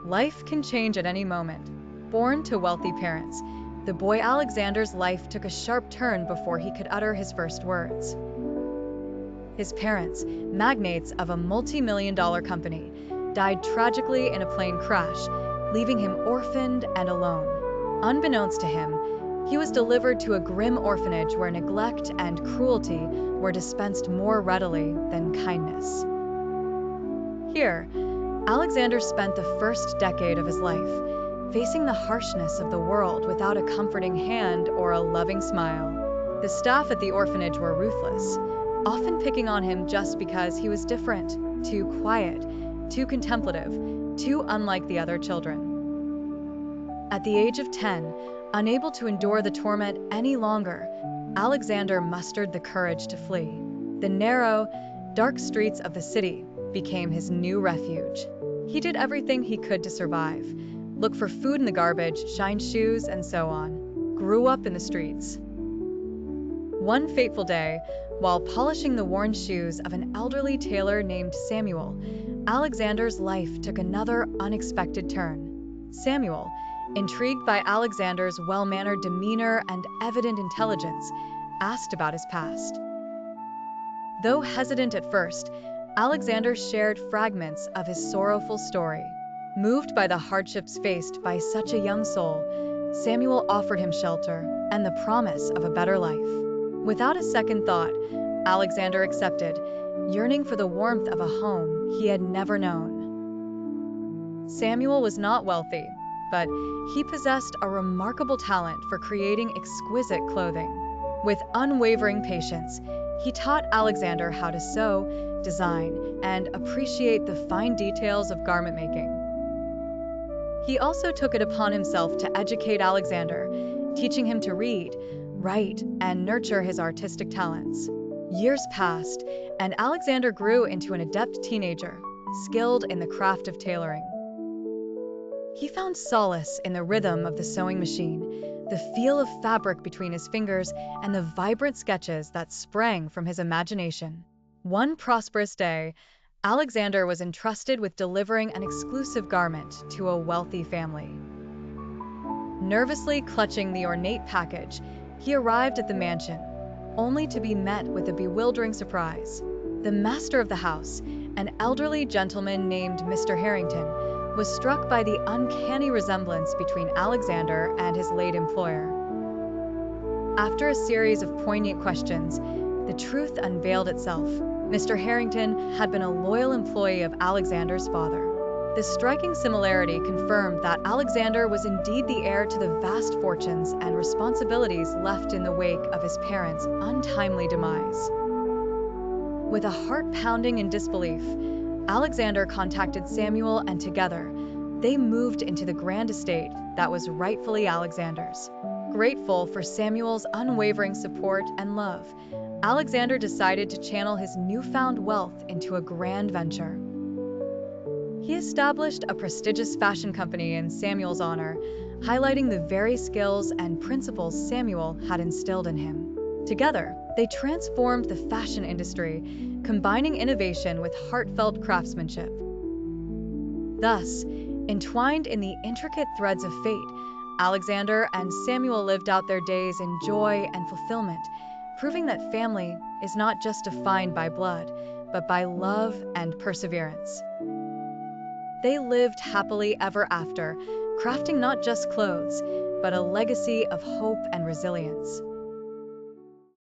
Life can change at any moment. Born to wealthy parents, the boy Alexander's life took a sharp turn before he could utter his first words. His parents, magnates of a multi-million-dollar company, died tragically in a plane crash, leaving him orphaned and alone. Unbeknownst to him, he was delivered to a grim orphanage where neglect and cruelty were dispensed more readily than kindness. Here, Alexander spent the first decade of his life, facing the harshness of the world without a comforting hand or a loving smile. The staff at the orphanage were ruthless, often picking on him just because he was different, too quiet, too contemplative, too unlike the other children. At the age of 10, unable to endure the torment any longer, Alexander mustered the courage to flee. The narrow, dark streets of the city became his new refuge. He did everything he could to survive. Look for food in the garbage, shine shoes, and so on. Grew up in the streets. One fateful day, while polishing the worn shoes of an elderly tailor named Samuel, Alexander's life took another unexpected turn. Samuel, intrigued by Alexander's well-mannered demeanor and evident intelligence, asked about his past. Though hesitant at first, Alexander shared fragments of his sorrowful story. Moved by the hardships faced by such a young soul, Samuel offered him shelter and the promise of a better life. Without a second thought, Alexander accepted, yearning for the warmth of a home he had never known. Samuel was not wealthy, but he possessed a remarkable talent for creating exquisite clothing. With unwavering patience, he taught Alexander how to sew, design, and appreciate the fine details of garment making. He also took it upon himself to educate Alexander, teaching him to read, write, and nurture his artistic talents. Years passed, and Alexander grew into an adept teenager, skilled in the craft of tailoring. He found solace in the rhythm of the sewing machine, the feel of fabric between his fingers, and the vibrant sketches that sprang from his imagination. One prosperous day, Alexander was entrusted with delivering an exclusive garment to a wealthy family. Nervously clutching the ornate package, he arrived at the mansion, only to be met with a bewildering surprise. The master of the house, an elderly gentleman named Mr. Harrington, was struck by the uncanny resemblance between Alexander and his late employer. After a series of poignant questions, the truth unveiled itself. Mr. Harrington had been a loyal employee of Alexander's father. The striking similarity confirmed that Alexander was indeed the heir to the vast fortunes and responsibilities left in the wake of his parents' untimely demise. With a heart pounding in disbelief, Alexander contacted Samuel, and together, they moved into the grand estate that was rightfully Alexander's. Grateful for Samuel's unwavering support and love, Alexander decided to channel his newfound wealth into a grand venture. He established a prestigious fashion company in Samuel's honor, highlighting the very skills and principles Samuel had instilled in him. Together, they transformed the fashion industry, combining innovation with heartfelt craftsmanship. Thus, entwined in the intricate threads of fate, Alexander and Samuel lived out their days in joy and fulfillment, proving that family is not just defined by blood, but by love and perseverance. They lived happily ever after, crafting not just clothes, but a legacy of hope and resilience.